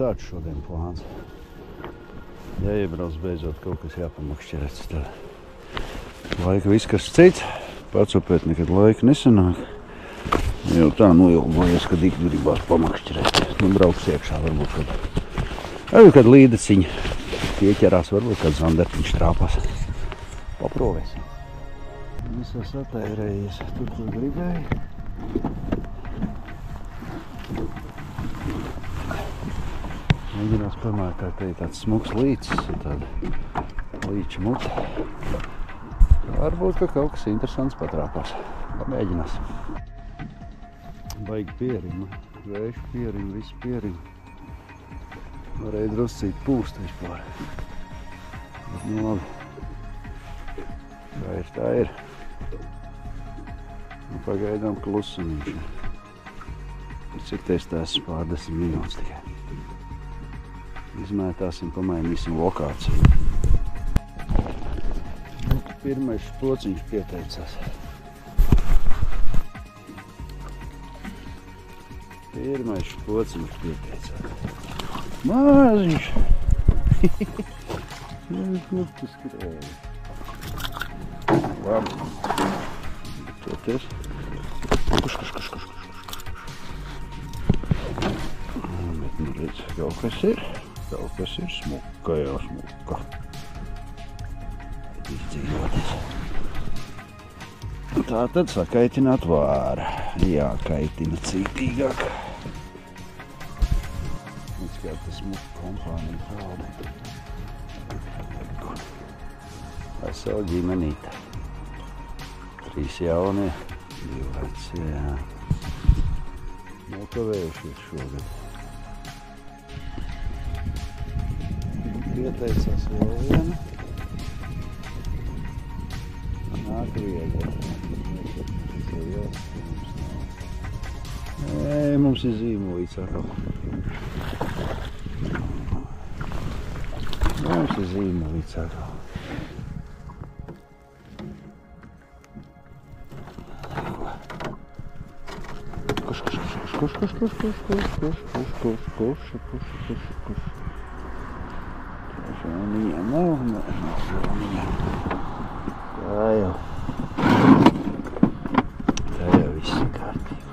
tāds šodien plāns. Ja iebrauc beidzot kaut kas jāpamakšķerēts, tad laika viss kas cits. Pacupēt nekad laika nesanāk. Jau tā noilgojies, kad ik gribās pamakšķerēt. Nu, brauks iekšā varbūt kad līdeciņa pieķerās, varbūt kad zandartiņš trāpās. Paprovēsim. Es esmu atērējies tur, kur gribēju. Mēģinās pamērkāt, ka ir tāds smuks līcis, tāda līča muta. Varbūt, ka kaut kas interesants patrāpās. Pamēģināsim. Baigi pierima. Vējš pierima, viss pierima. Varēja druscīt pūst vispār. Bet nu labi. Tā ir. Nu, pagaidām klusumiņš. Cik te es tās pār 10 minūtes tikai. Izmētāsim, pamainīsim lokāciju. Pirmais pociņš pieteicās. Maziņš! Tas skrēja. Labi. Toties. Kuš. Bet nu redz, kaut kas ir smuka, jau smuka. Izdzīvoties. Tā tad sakaitināt vāra. Jākaitina cītīgāk. Līdz kā tas smuka kompānija prāda. Vesela ģimenīte. 3 jaunie, 2 vecie, jā. Nokavējušies šogad. Pieteicās vēl viena. Nāk viegli. Mums ir zīmolīts atkal. Kuš. Žauniņa nav žauniņa. Tā jau viss ir kārtībā.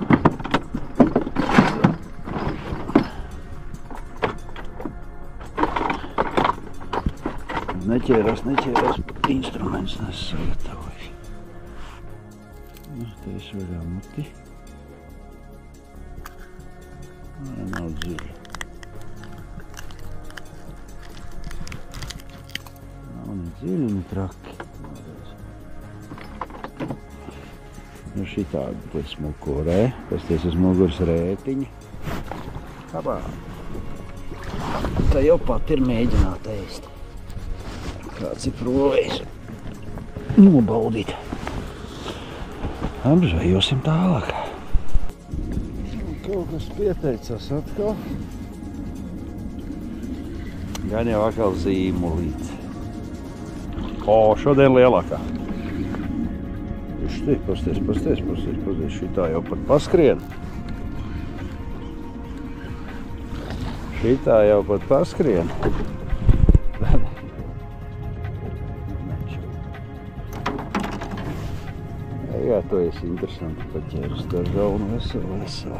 Neķērās, instruments nesagatavojas. Te es vaļā muti. Nav dziļi. Nav ne dziļi, ne traki. Nu šitādi te smuko rē. Pasties uz muguras rētiņa. Abā. Tā jau pat ir mēģināt ēst. Kāds ir provējis nobaudīt. Apzvejosim tālāk. Kaut kas pieteicās atkal. Gan jau atkal zīmolīts. Šodien lielākā. Pasties. Šitā jau pat paskrien. Jā, to esi interesanti paķēris, tā žauna vesela.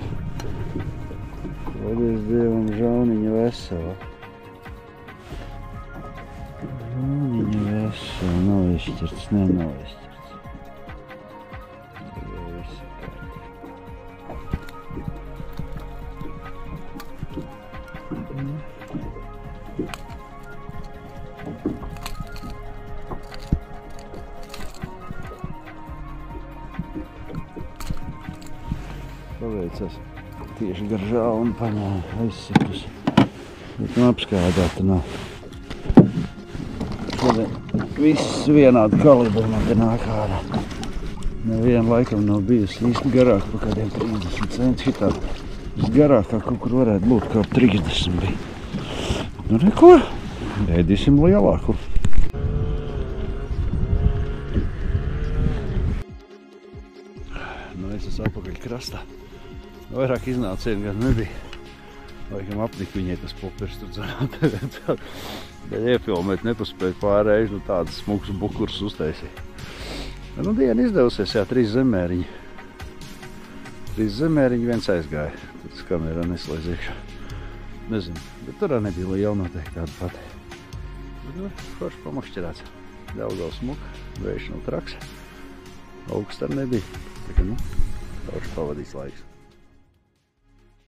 Paldies Dievam, žauniņa vesela. Žauniņa vesela, nav izšķirts, nav izšķirts. Jau viss ir kārtībā. Paveicās tieši gar žaunu paņēma aizsitus. Bet nu apskādāta nav. Šodien viss vienādi kalibri man te nāk ārā. Neviena laikam nav bijusi īsti garāk pa kādiem 30 centi. Šitā visgarākā kaut kur varētu būt kā 30 bija. Nu neko, ēdīsim lielāku. Nu es esmu apakaļ krastā. Vairāk iznācienu gan nebija. Laikam apnika viņai tas popirs tur dzanāt. Bet iefilmēt nepaspēja pārreiz, nu tādas smuks bukurs uztaisīja. Nu diena izdevusies, jā, 3 zemēriņi. 3 zemēriņi, viens aizgāja. Tad kamerā neslēdz iekšā. Nezinu, bet tur nebija liela noteikti tāda pati. Bet, nu, forši pamakšķerāts. Daudz smuka, vējš nav traks. Augsts ar nebija. Tā kā, nu, forši pavadīts laiks.